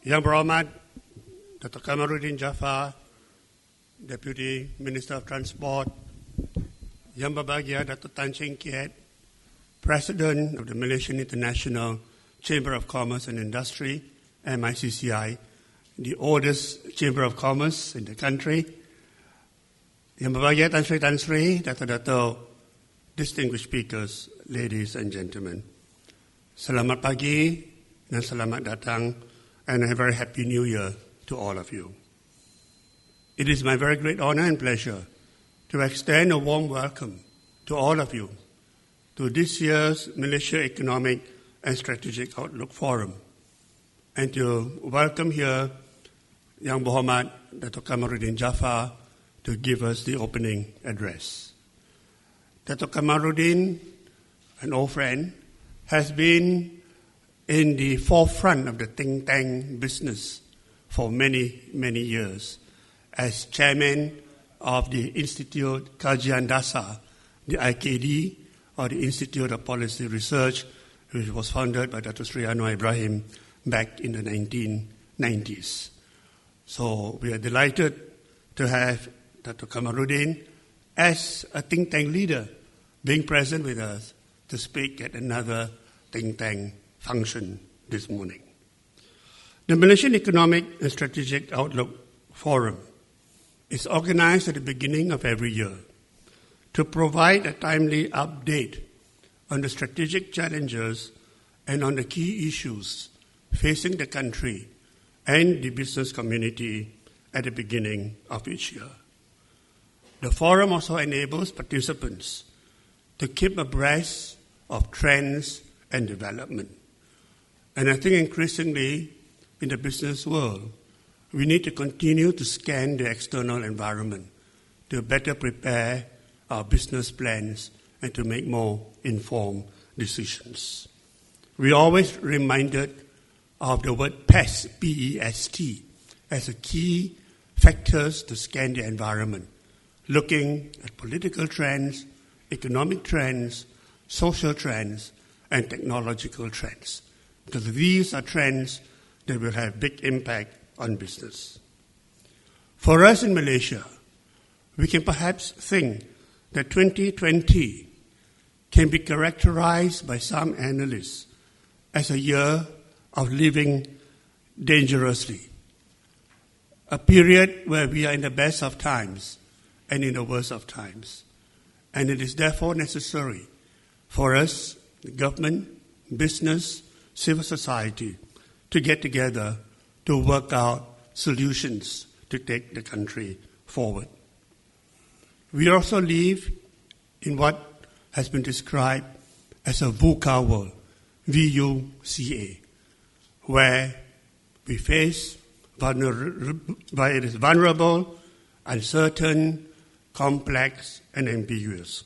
Yang Berhormat Dato Kamarudin Jaffar, Deputy Minister of Transport, Yang Berbahagia Dato Tan Cheng Kiat, President of the Malaysian International Chamber of Commerce and Industry, MICCI, the oldest Chamber of Commerce in the country. Yang Berbahagia Tan Sri, Dato, distinguished speakers, ladies and gentlemen. Selamat pagi dan selamat datang, and a very happy New Year to all of you. It is my very great honor and pleasure to extend a warm welcome to all of you to this year's Malaysia Economic and Strategic Outlook Forum, and to welcome here Yang Berhormat Dato Kamarudin Jaffar to give us the opening address. Dato Kamarudin, an old friend, has been in the forefront of the think tank business for many, many years as chairman of the Institute Kajian Dasar, the IKD, or the Institute of Policy Research, which was founded by Dato Sri Anwar Ibrahim back in the 1990s. So we are delighted to have Dato Kamarudin as a think tank leader being present with us to speak at another think tank function this morning. The Malaysian Economic and Strategic Outlook Forum is organized at the beginning of every year to provide a timely update on the strategic challenges and on the key issues facing the country and the business community at the beginning of each year. The forum also enables participants to keep abreast of trends and development. And I think increasingly in the business world, we need to continue to scan the external environment to better prepare our business plans and to make more informed decisions. We always reminded of the word PEST, P-E-S-T, as a key factors to scan the environment, looking at political trends, economic trends, social trends, and technological trends, because these are trends that will have big impact on business. For us in Malaysia, we can perhaps think that 2020 can be characterized by some analysts as a year of living dangerously, a period where we are in the best of times and in the worst of times. And it is therefore necessary for us, the government, business, civil society, to get together to work out solutions to take the country forward. We also live in what has been described as a VUCA world, V-U-C-A, where we face it is vulnerable, uncertain, complex, and ambiguous.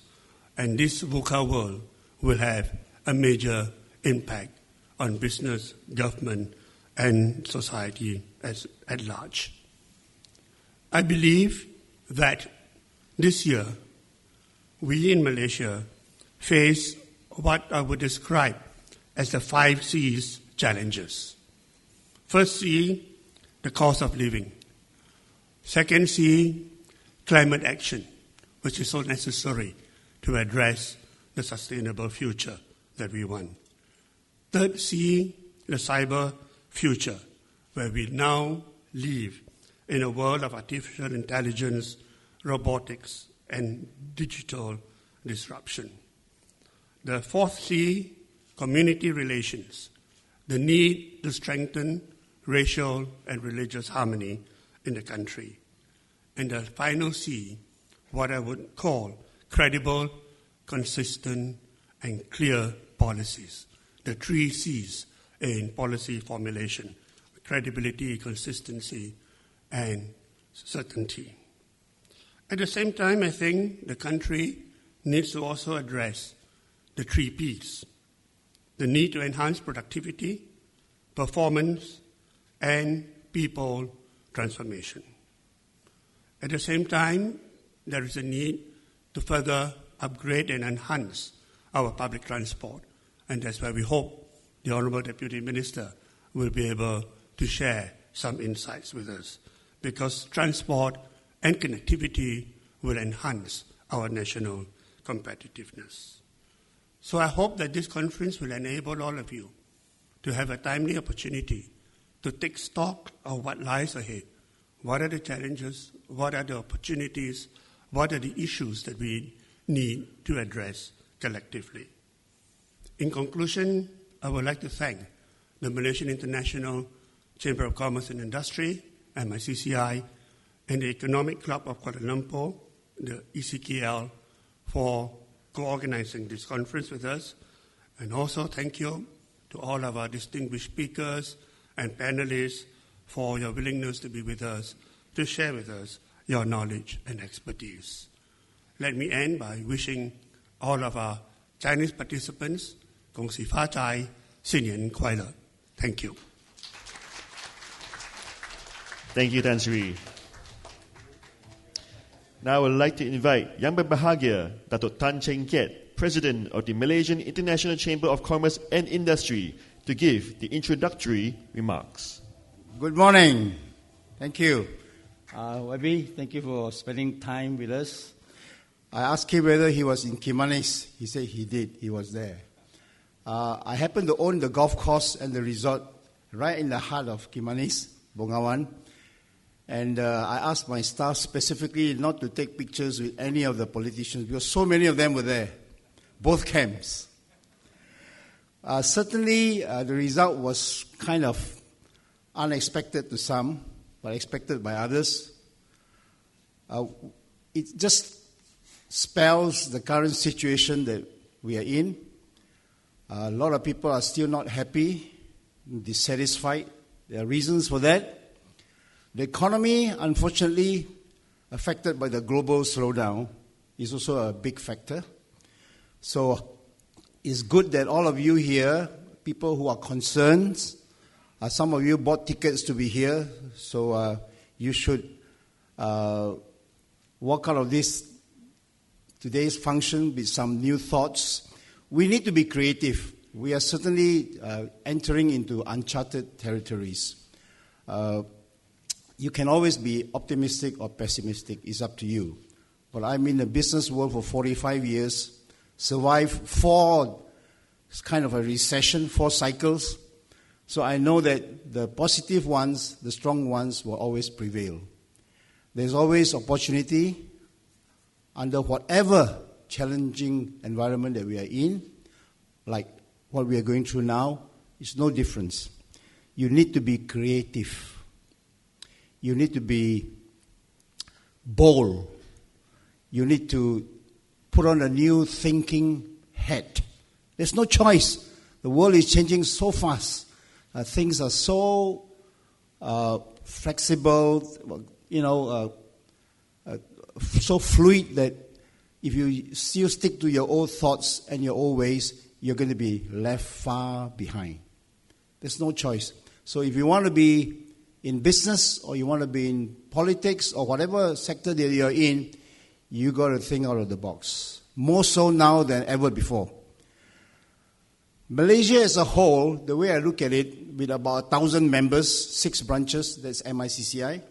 And this VUCA world will have a major impact on business, government, and society at large. I believe that this year, we in Malaysia face what I would describe as the 5 C's challenges. First C, the cost of living. Second C, climate action, which is so necessary to address the sustainable future that we want. Third C, the cyber future, where we now live in a world of artificial intelligence, robotics, and digital disruption. The fourth C, community relations, the need to strengthen racial and religious harmony in the country. And the final C, what I would call credible, consistent, and clear policies. The 3 C's in policy formulation: credibility, consistency, and certainty. At the same time, I think the country needs to also address the 3 P's: the need to enhance productivity, performance, and people transformation. At the same time, there is a need to further upgrade and enhance our public transport, and that's why we hope the Honourable Deputy Minister will be able to share some insights with us, because transport and connectivity will enhance our national competitiveness. So I hope that this conference will enable all of you to have a timely opportunity to take stock of what lies ahead. What are the challenges? What are the opportunities? What are the issues that we need to address collectively? In conclusion, I would like to thank the Malaysian International Chamber of Commerce and Industry, MICCI, and the Economic Club of Kuala Lumpur, the ECKL, for co-organizing this conference with us. And also thank you to all of our distinguished speakers and panelists for your willingness to be with us, to share with us your knowledge and expertise. Let me end by wishing all of our Chinese participants, Gong Xi Fa Chai, Xin Nian Kuai Le. Thank you. Thank you, Tan Sri. Now I would like to invite Yang Berbahagia Dato Tan Cheng Kiat, President of the Malaysian International Chamber of Commerce and Industry, to give the introductory remarks. Good morning. Thank you. Webby, thank you for spending time with us. I asked him whether he was in Kimanis. He said he did. He was there. I happen to own the golf course and the resort right in the heart of Kimanis, Bongawan. And I asked my staff specifically not to take pictures with any of the politicians because so many of them were there, both camps. Certainly, the result was kind of unexpected to some, but expected by others. It just spells the current situation that we are in. A lot of people are still not happy, dissatisfied. There are reasons for that. The economy, unfortunately, affected by the global slowdown, is also a big factor. So it's good that all of you here, people who are concerned, some of you bought tickets to be here, so you should walk out of today's function with some new thoughts. We need to be creative. We are certainly entering into uncharted territories. You can always be optimistic or pessimistic. It's up to you. But I'm in the business world for 45 years, survived 4 kind of a recession, 4 cycles. So I know that the positive ones, the strong ones, will always prevail. There's always opportunity under whatever challenging environment that we are in, like what we are going through now. It's no difference. You need to be creative. You need to be bold. You need to put on a new thinking hat. There's no choice. The world is changing so fast. Things are so flexible, so fluid that if you still stick to your old thoughts and your old ways, you're going to be left far behind. There's no choice. So if you want to be in business or you want to be in politics or whatever sector that you're in, you got to think out of the box. More so now than ever before. Malaysia as a whole, the way I look at it, with about 1,000 members, 6 branches, that's MICCI,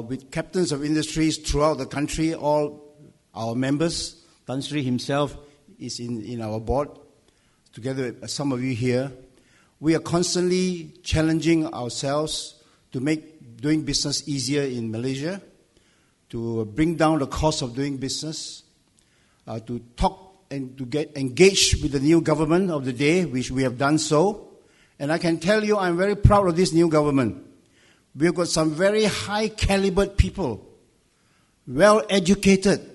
with captains of industries throughout the country, all our members, Tan Sri himself is in our board, together with some of you here. We are constantly challenging ourselves to make doing business easier in Malaysia, to bring down the cost of doing business, to talk and to get engaged with the new government of the day, which we have done so. And I can tell you I'm very proud of this new government. We've got some very high-calibered people, well-educated,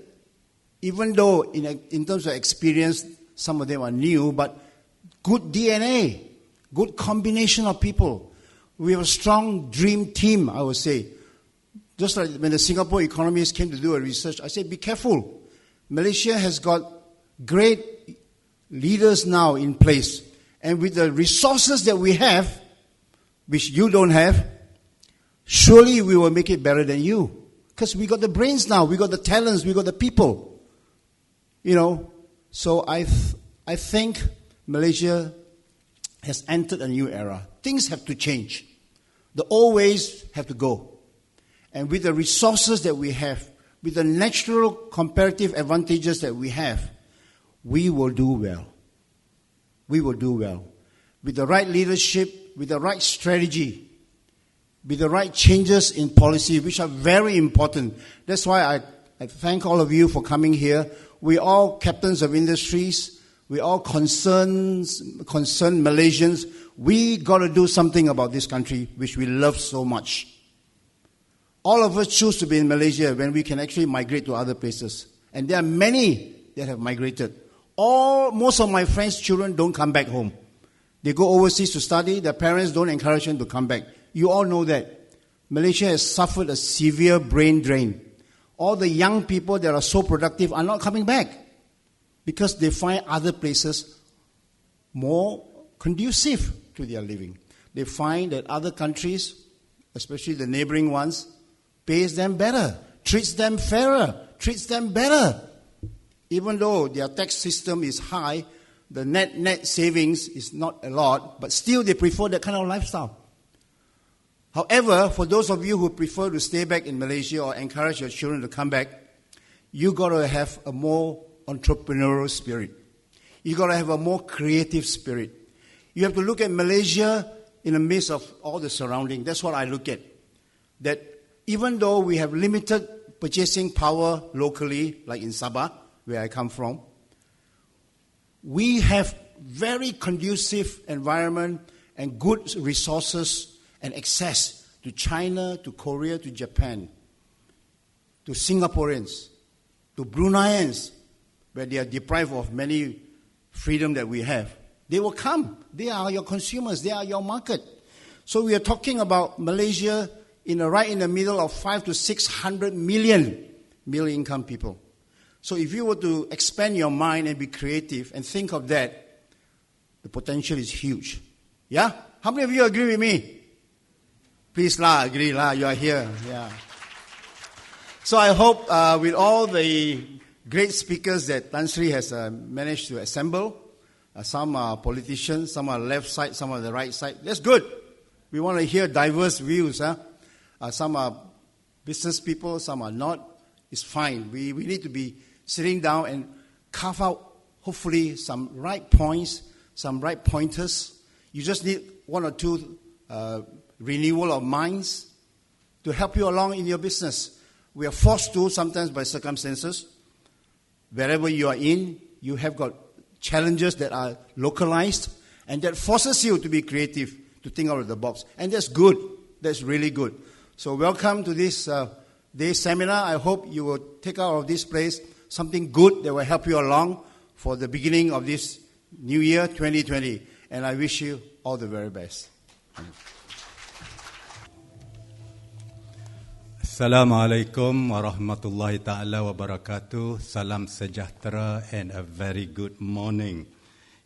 even though in terms of experience, some of them are new, but good DNA, good combination of people. We have a strong dream team, I would say. Just like when the Singapore economists came to do a research, I said, be careful. Malaysia has got great leaders now in place. And with the resources that we have, which you don't have, surely we will make it better than you. Because we got the brains now, we got the talents, we got the people. So I think Malaysia has entered a new era. Things have to change. The old ways have to go. And with the resources that we have, with the natural comparative advantages that we have, we will do well. We will do well. With the right leadership, with the right strategy, with the right changes in policy, which are very important. That's why I thank all of you for coming here. We're all captains of industries. We're all concerned Malaysians. We got to do something about this country, which we love so much. All of us choose to be in Malaysia when we can actually migrate to other places. And there are many that have migrated. Most of my friends' children don't come back home. They go overseas to study. Their parents don't encourage them to come back. You all know that. Malaysia has suffered a severe brain drain. All the young people that are so productive are not coming back because they find other places more conducive to their living. They find that other countries, especially the neighboring ones, pays them better, treats them fairer, treats them better. Even though their tax system is high, the net savings is not a lot, but still they prefer that kind of lifestyle. However, for those of you who prefer to stay back in Malaysia or encourage your children to come back, you got to have a more entrepreneurial spirit. You got to have a more creative spirit. You have to look at Malaysia in the midst of all the surrounding. That's what I look at. That even though we have limited purchasing power locally, like in Sabah, where I come from, we have very conducive environment and good resources and access to China, to Korea, to Japan, to Singaporeans, to Bruneians, where they are deprived of many freedom that we have. They will come. They are your consumers. They are your market. So we are talking about Malaysia right in the middle of 500 to 600 million middle-income people. So if you were to expand your mind and be creative and think of that, the potential is huge. Yeah? How many of you agree with me? Please agree you are here. Yeah. So I hope with all the great speakers that Tan Sri has managed to assemble, some are politicians, some are left side, some are the right side. That's good. We want to hear diverse views. Some are business people, some are not. It's fine. We need to be sitting down and carve out, hopefully, some right points, some right pointers. You just need one or two renewal of minds to help you along in your business. We are forced to, sometimes by circumstances. Wherever you are in, you have got challenges that are localized, and that forces you to be creative, to think out of the box. And that's good. That's really good. So welcome to this day's seminar. I hope you will take out of this place something good that will help you along for the beginning of this new year, 2020. And I wish you all the very best. Assalamualaikum warahmatullahi ta'ala wabarakatuh. Salam sejahtera and a very good morning.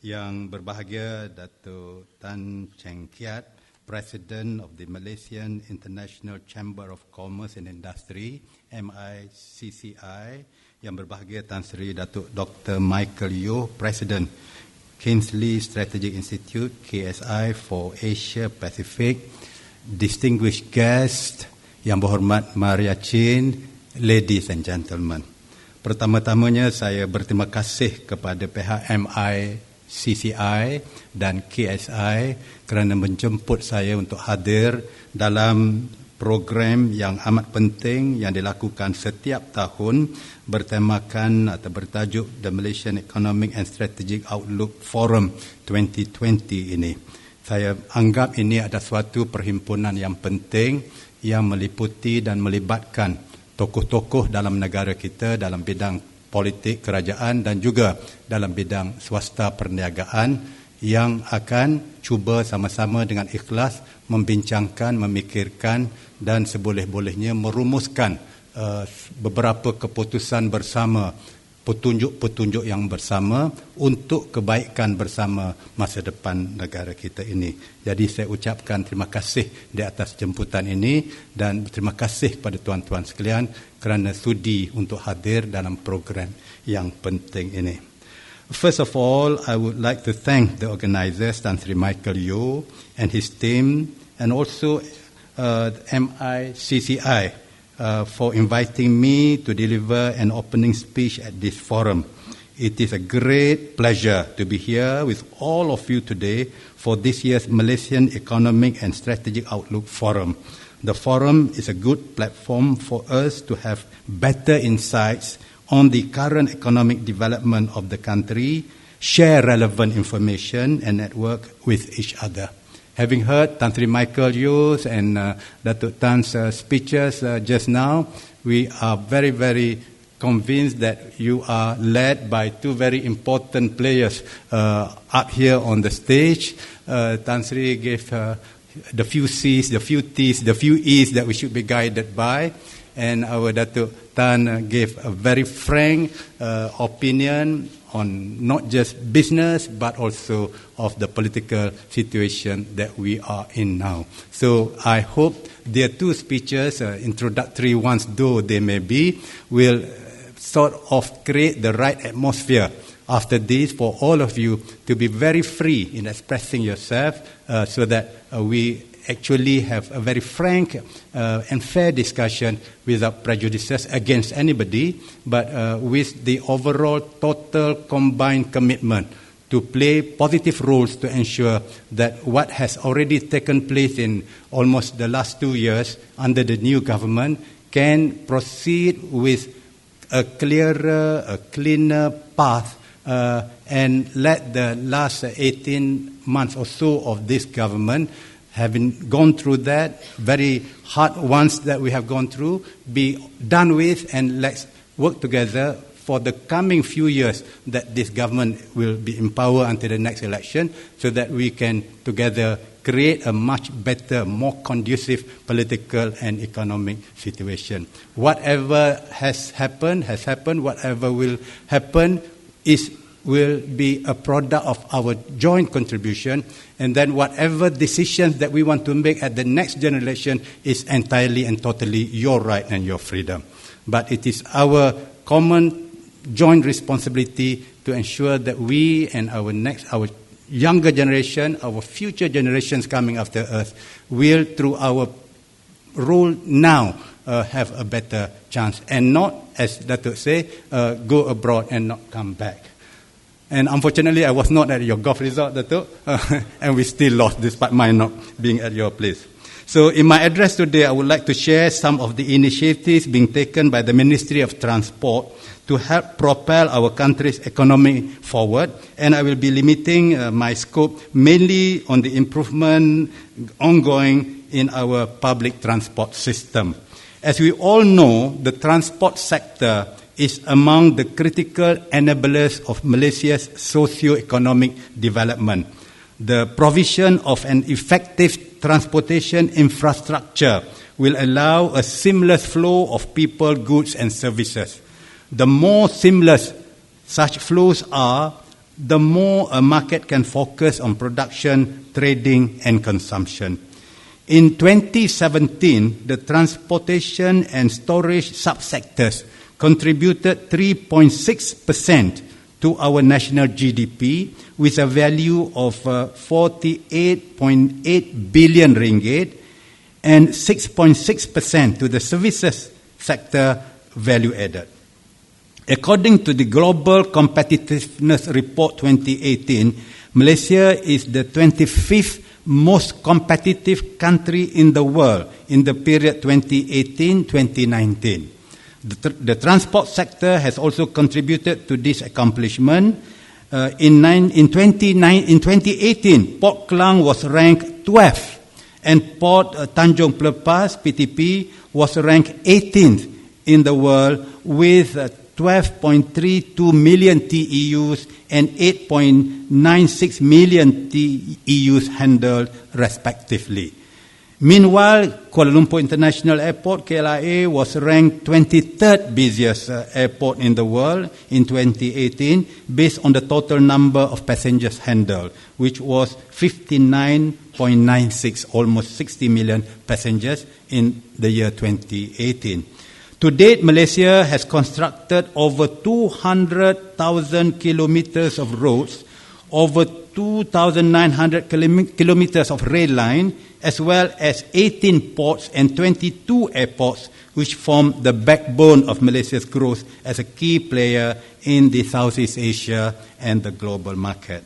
Yang berbahagia Dato Tan Cheng Kiat, President of the Malaysian International Chamber of Commerce and Industry, MICCI. Yang berbahagia Tan Sri Datuk Dr. Michael Yeo, President, Kingsley Strategic Institute, KSI for Asia Pacific. Distinguished guests, yang berhormat Maria Chin, ladies and gentlemen. Pertama-tamanya saya berterima kasih kepada pihak MICCI dan KSI kerana menjemput saya untuk hadir dalam program yang amat penting yang dilakukan setiap tahun bertemakan atau bertajuk The Malaysian Economic and Strategic Outlook Forum 2020 ini. Saya anggap ini adalah suatu perhimpunan yang penting yang meliputi dan melibatkan tokoh-tokoh dalam negara kita dalam bidang politik kerajaan dan juga dalam bidang swasta perniagaan yang akan cuba sama-sama dengan ikhlas membincangkan, memikirkan dan seboleh-bolehnya merumuskan beberapa keputusan bersama, petunjuk-petunjuk yang bersama untuk kebaikan bersama masa depan negara kita ini. Jadi saya ucapkan terima kasih di atas jemputan ini dan terima kasih kepada tuan-tuan sekalian kerana sudi untuk hadir dalam program yang penting ini. First of all, I would like to thank the organizers, Tan Sri Michael Yeo and his team, and also MICCI for inviting me to deliver an opening speech at this forum. It is a great pleasure to be here with all of you today for this year's Malaysian Economic and Strategic Outlook Forum. The forum is a good platform for us to have better insights on the current economic development of the country, share relevant information, and network with each other. Having heard Tan Sri Michael Yeo's and Dato Tan's speeches just now, we are very, very convinced that you are led by two very important players up here on the stage. Tan Sri gave the few C's, the few T's, the few E's that we should be guided by. And our Dato Tan gave a very frank opinion on not just business, but also of the political situation that we are in now. So I hope their two speeches, introductory ones though they may be, will sort of create the right atmosphere after this for all of you to be very free in expressing yourself so that we actually have a very frank and fair discussion without prejudices against anybody, but with the overall total combined commitment to play positive roles to ensure that what has already taken place in almost the last 2 years under the new government can proceed with a clearer, a cleaner path and let the last 18 months or so of this government, having gone through that, very hard ones that we have gone through, be done with, and let's work together for the coming few years that this government will be in power until the next election, so that we can together create a much better, more conducive political and economic situation. Whatever has happened, whatever will happen will be a product of our joint contribution, and then whatever decisions that we want to make at the next generation is entirely and totally your right and your freedom. But it is our common joint responsibility to ensure that we and our younger generation, our future generations coming after us, will, through our role now, have a better chance, and not, as Dato say, go abroad and not come back. And unfortunately, I was not at your golf resort, Dato', and we still lost despite my not being at your place. So in my address today, I would like to share some of the initiatives being taken by the Ministry of Transport to help propel our country's economy forward, and I will be limiting my scope mainly on the improvement ongoing in our public transport system. As we all know, the transport sector is among the critical enablers of Malaysia's socio-economic development. The provision of an effective transportation infrastructure will allow a seamless flow of people, goods and services. The more seamless such flows are, the more a market can focus on production, trading and consumption. In 2017, the transportation and storage subsectors contributed 3.6% to our national GDP with a value of 48.8 billion ringgit and 6.6% to the services sector value added. According to the Global Competitiveness Report 2018, Malaysia is the 25th most competitive country in the world in the period 2018-2019. The transport sector has also contributed to this accomplishment. In 2018, Port Klang was ranked 12th, and Port Tanjung Pelepas, PTP, was ranked 18th in the world with 12.32 million TEUs and 8.96 million TEUs handled respectively. Meanwhile, Kuala Lumpur International Airport, KLIA, was ranked 23rd busiest airport in the world in 2018 based on the total number of passengers handled, which was 59.96, almost 60 million passengers in the year 2018. To date, Malaysia has constructed over 200,000 kilometers of roads, over 2,900 kilometers of rail line, as well as 18 ports and 22 airports, which form the backbone of Malaysia's growth as a key player in the Southeast Asia and the global market.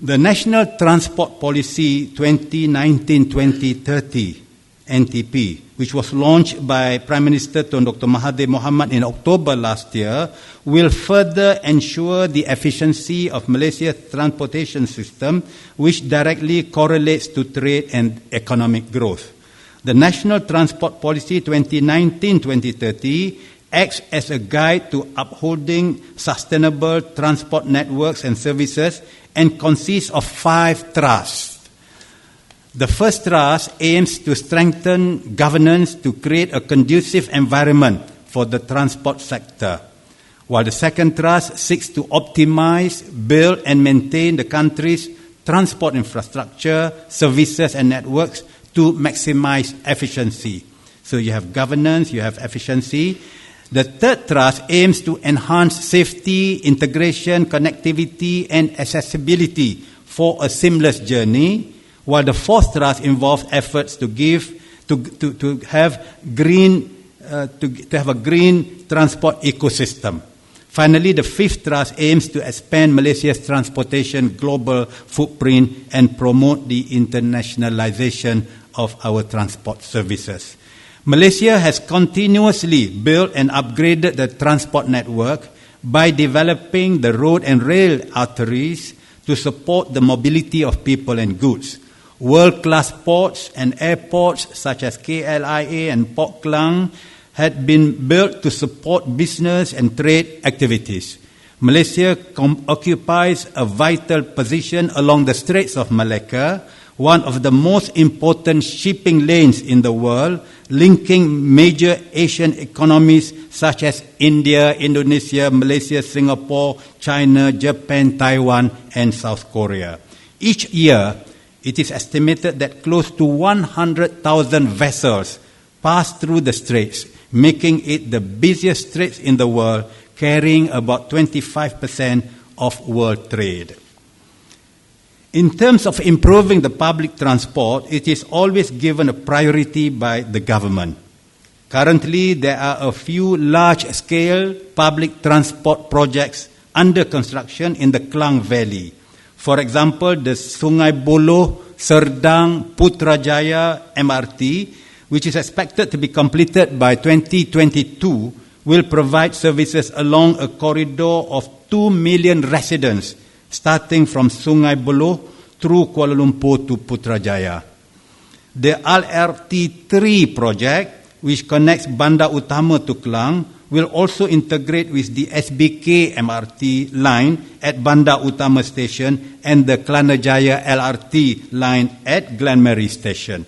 The National Transport Policy 2019-2030, NTP, which was launched by Prime Minister Tun Dr. Mahathir Mohamad in October last year, will further ensure the efficiency of Malaysia's transportation system, which directly correlates to trade and economic growth. The National Transport Policy 2019-2030 acts as a guide to upholding sustainable transport networks and services and consists of 5 thrusts. The first thrust aims to strengthen governance to create a conducive environment for the transport sector, while the second thrust seeks to optimize, build and maintain the country's transport infrastructure, services and networks to maximize efficiency. So you have governance, you have efficiency. The third thrust aims to enhance safety, integration, connectivity and accessibility for a seamless journey, while the fourth thrust involves efforts to have a green transport ecosystem. Finally, the fifth thrust aims to expand Malaysia's transportation global footprint and promote the internationalization of our transport services. Malaysia has continuously built and upgraded the transport network by developing the road and rail arteries to support the mobility of people and goods. World-class ports and airports such as KLIA and Port Klang had been built to support business and trade activities. Malaysia occupies a vital position along the Straits of Malacca, one of the most important shipping lanes in the world, linking major Asian economies such as India, Indonesia, Malaysia, Singapore, China, Japan, Taiwan, and South Korea. Each year, it is estimated that close to 100,000 vessels pass through the straits, making it the busiest straits in the world, carrying about 25% of world trade. In terms of improving the public transport, it is always given a priority by the government. Currently, there are a few large-scale public transport projects under construction in the Klang Valley. For example, the Sungai Buloh, Serdang, Putrajaya MRT, which is expected to be completed by 2022, will provide services along a corridor of 2 million residents, starting from Sungai Buloh through Kuala Lumpur to Putrajaya. The LRT3 project, which connects Bandar Utama to Klang, will also integrate with the SBK MRT line at Bandar Utama Station and the Klanajaya LRT line at Glenmary Station.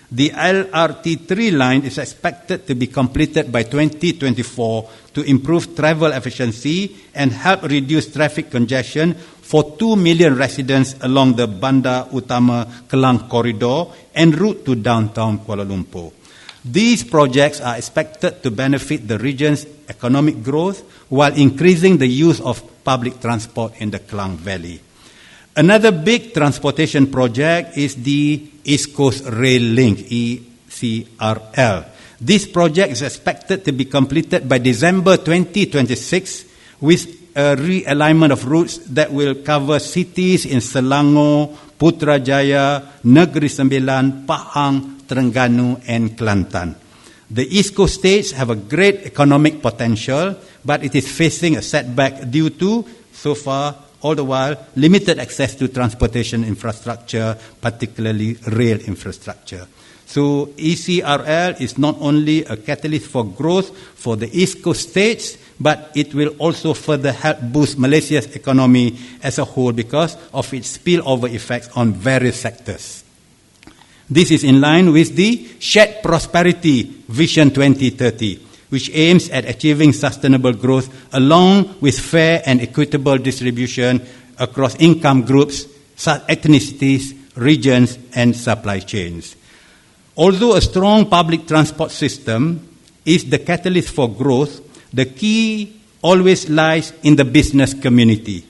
The LRT3 line is expected to be completed by 2024 to improve travel efficiency and help reduce traffic congestion for 2 million residents along the Bandar Utama Klang corridor en route to downtown Kuala Lumpur. These projects are expected to benefit the region's economic growth while increasing the use of public transport in the Klang Valley. Another big transportation project is the East Coast Rail Link, ECRL. This project is expected to be completed by December 2026 with a realignment of routes that will cover cities in Selangor, Putrajaya, Negeri Sembilan, Pahang, Terengganu and Kelantan. The East Coast states have a great economic potential, but it is facing a setback due to, so far, all the while, limited access to transportation infrastructure, particularly rail infrastructure. So ECRL is not only a catalyst for growth for the East Coast states, but it will also further help boost Malaysia's economy as a whole because of its spillover effects on various sectors. This is in line with the Shared Prosperity Vision 2030, which aims at achieving sustainable growth along with fair and equitable distribution across income groups, ethnicities, regions, and supply chains. Although a strong public transport system is the catalyst for growth, the key always lies in the business community.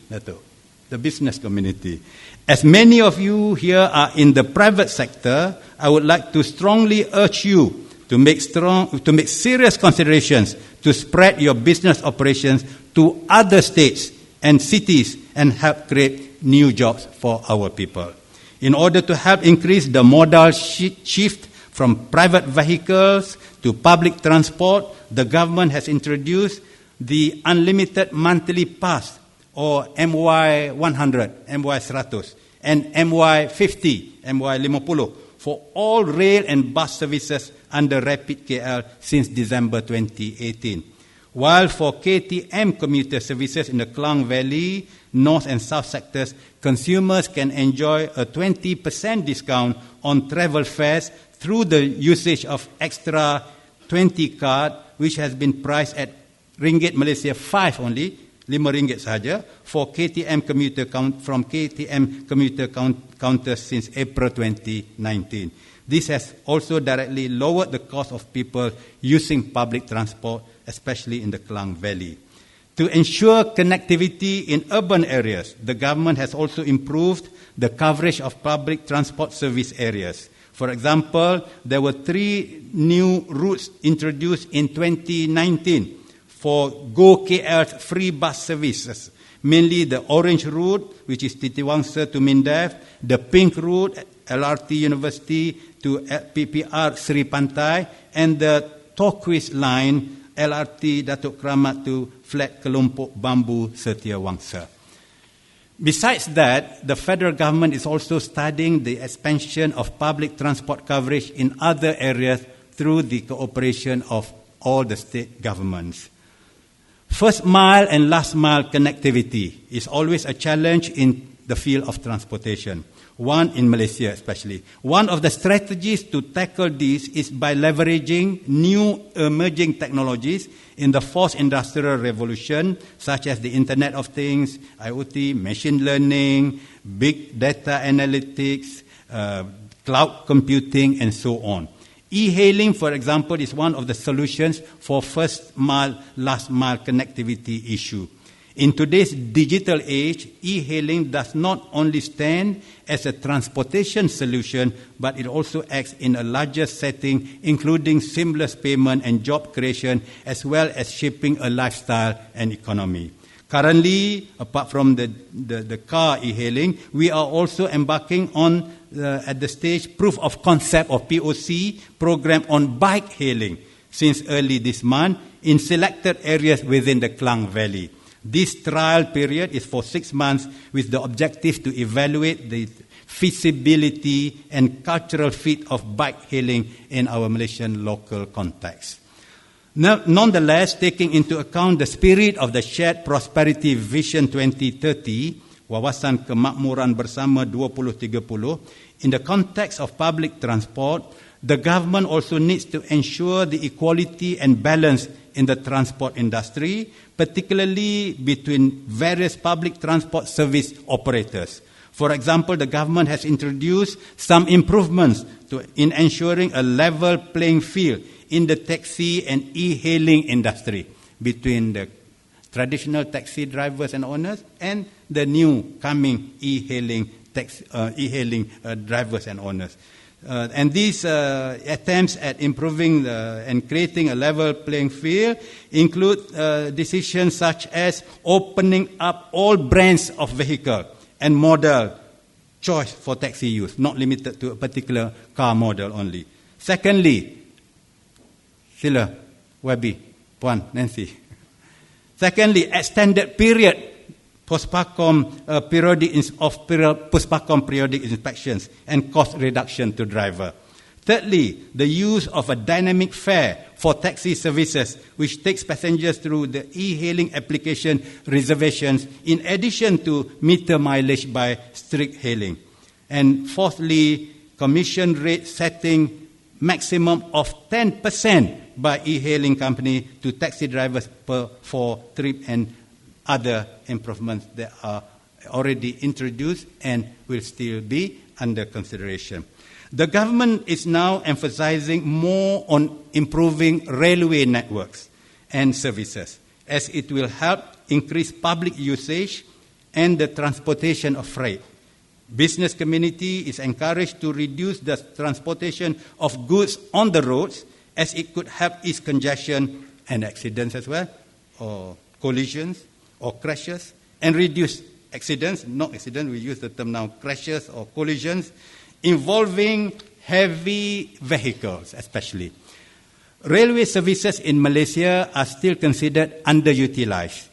The business community. As many of you here are in the private sector, I would like to strongly urge you to make serious considerations to spread your business operations to other states and cities and help create new jobs for our people. In order to help increase the modal shift from private vehicles to public transport, the government has introduced the Unlimited Monthly Pass, or MY100, MY100, and MY50, MY50, for all rail and bus services under Rapid KL since December 2018. While for KTM commuter services in the Klang Valley, North and South sectors, consumers can enjoy a 20% discount on travel fares through the usage of Extra 20 card, which has been priced at Ringgit Malaysia 5 only, RM5 sahaja, for KTM commuter from KTM commuter counters since April 2019. This has also directly lowered the cost of people using public transport, especially in the Klang Valley. To ensure connectivity in urban areas, the government has also improved the coverage of public transport service areas. For example, there were 3 new routes introduced in 2019 for Go KL free bus services, mainly the orange route, which is Titiwangsa to Mindef, the pink route, LRT University to PPR Sri Pantai, and the turquoise line, LRT Datuk Keramat to Flat Kelompok Bambu Setiawangsa. Besides that, the federal government is also studying the expansion of public transport coverage in other areas through the cooperation of all the state governments. First mile and last mile connectivity is always a challenge in the field of transportation, one in Malaysia especially. One of the strategies to tackle this is by leveraging new emerging technologies in the fourth industrial revolution, such as the Internet of Things, IoT, machine learning, big data analytics, cloud computing, and so on. E-hailing, for example, is one of the solutions for first mile, last mile connectivity issue. In today's digital age, e-hailing does not only stand as a transportation solution, but it also acts in a larger setting, including seamless payment and job creation, as well as shaping a lifestyle and economy. Currently, apart from the car e-hailing, we are also embarking on, at the stage, proof of concept or POC program on bike hailing since early this month in selected areas within the Klang Valley. This trial period is for 6 months with the objective to evaluate the feasibility and cultural fit of bike hailing in our Malaysian local context. Nonetheless, taking into account the spirit of the Shared Prosperity Vision 2030, Wawasan Kemakmuran Bersama 2030, in the context of public transport, the government also needs to ensure the equality and balance in the transport industry, particularly between various public transport service operators. For example, the government has introduced some improvements in ensuring a level playing field in the taxi and e-hailing industry between the traditional taxi drivers and owners and the new coming e-hailing drivers and owners. And these attempts at improving and creating a level playing field include decisions such as opening up all brands of vehicle and model choice for taxi use, not limited to a particular car model only. Secondly, sila, Webby, Puan, Nancy. Secondly, extended period Postpacom periodic inspections and cost reduction to driver. Thirdly, the use of a dynamic fare for taxi services, which takes passengers through the e-hailing application reservations in addition to meter mileage by strict hailing. And fourthly, commission rate setting maximum of 10% by e-hailing company to taxi drivers for trip and other improvements that are already introduced and will still be under consideration. The government is now emphasizing more on improving railway networks and services, as it will help increase public usage and the transportation of freight. Business community is encouraged to reduce the transportation of goods on the roads, as it could help ease congestion and accidents as well, or collisions or crashes, and reduce accidents, not accidents, we use the term now, crashes or collisions, involving heavy vehicles especially. Railway services in Malaysia are still considered underutilized,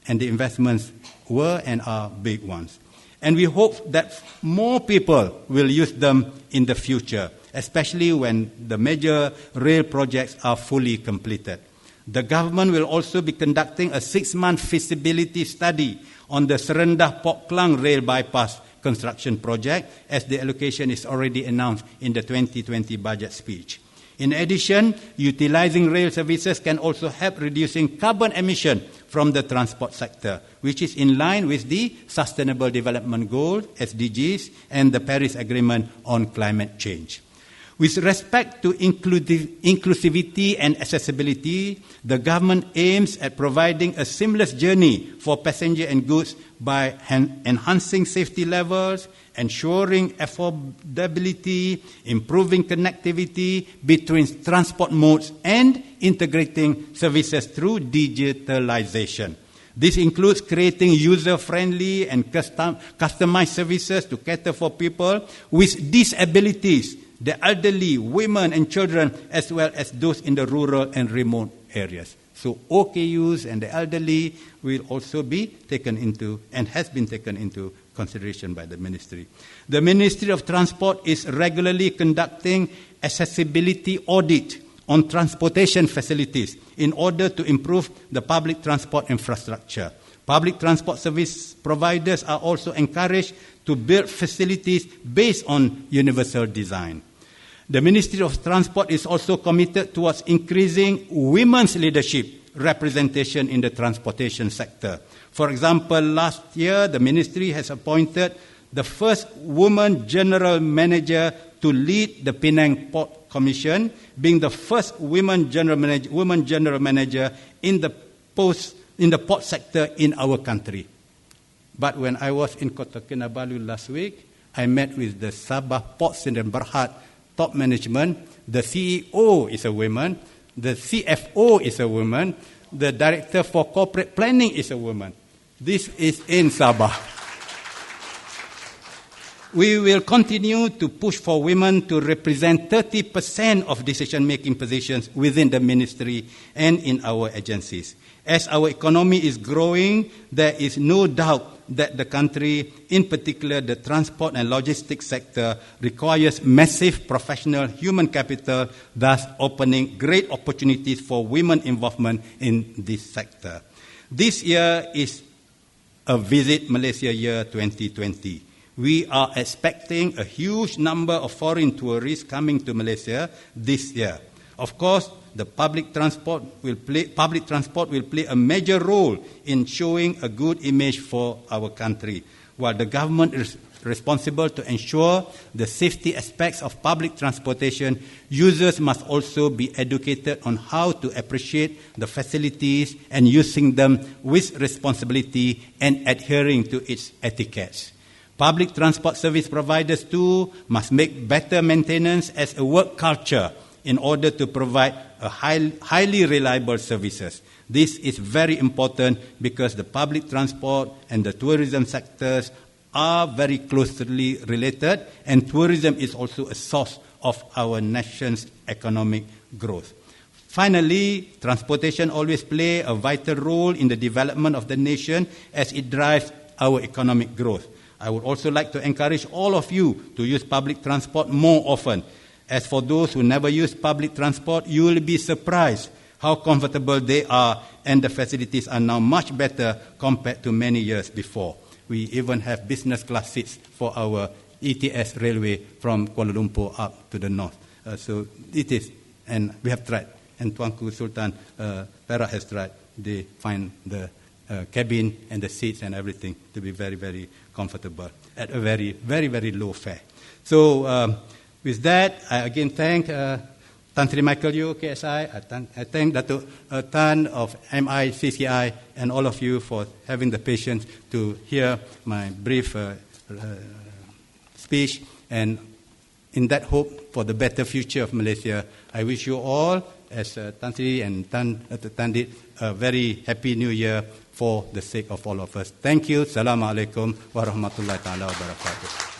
and the investments were and are big ones. And we hope that more people will use them in the future, especially when the major rail projects are fully completed. The government will also be conducting a 6-month feasibility study on the Serendah Port Klang rail bypass construction project, as the allocation is already announced in the 2020 budget speech. In addition, utilizing rail services can also help reducing carbon emission from the transport sector, which is in line with the Sustainable Development Goals, SDGs, and the Paris Agreement on climate change. With respect to inclusivity and accessibility, the government aims at providing a seamless journey for passenger and goods by enhancing safety levels, ensuring affordability, improving connectivity between transport modes, and integrating services through digitalization. This includes creating user-friendly and customized services to cater for people with disabilities, the elderly, women and children, as well as those in the rural and remote areas. So OKUs and the elderly will also be taken into, and has been taken into, consideration by the ministry. The Ministry of Transport is regularly conducting accessibility audit on transportation facilities in order to improve the public transport infrastructure. Public transport service providers are also encouraged to build facilities based on universal design. The Ministry of Transport is also committed towards increasing women's leadership representation in the transportation sector. For example, last year, the ministry has appointed the first woman general manager to lead the Penang Port Commission, being the first woman general manager in the port sector in our country. But when I was in Kota Kinabalu last week, I met with the Sabah Port Sdn Bhd top management. The CEO is a woman, the CFO is a woman, the Director for Corporate Planning is a woman. This is in Sabah. We will continue to push for women to represent 30% of decision-making positions within the ministry and in our agencies. As our economy is growing, there is no doubt that the country, in particular the transport and logistics sector, requires massive professional human capital, thus opening great opportunities for women involvement in this sector. This year is a Visit Malaysia Year 2020. We are expecting a huge number of foreign tourists coming to Malaysia this year. Of course, the public transport will play a major role in showing a good image for our country. While the government is responsible to ensure the safety aspects of public transportation, users must also be educated on how to appreciate the facilities and using them with responsibility and adhering to its etiquettes. Public transport service providers too must make better maintenance as a work culture in order to provide a highly reliable services. This is very important because the public transport and the tourism sectors are very closely related, and tourism is also a source of our nation's economic growth. Finally, transportation always plays a vital role in the development of the nation as it drives our economic growth. I would also like to encourage all of you to use public transport more often. As for those who never use public transport, you will be surprised how comfortable they are, and the facilities are now much better compared to many years before. We even have business class seats for our ETS railway from Kuala Lumpur up to the north. So it is, and we have tried, and Tuanku Sultan Perak has tried. They find the cabin and the seats and everything to be very, very comfortable at a very, very, very low fare. So With that, I again thank Tan Sri Michael Yu, KSI. I thank Dato Tan of MICCI and all of you for having the patience to hear my brief speech. And in that hope for the better future of Malaysia, I wish you all, as Tan Sri and Tan did, a very happy New Year for the sake of all of us. Thank you. Assalamualaikum warahmatullahi taala wabarakatuh.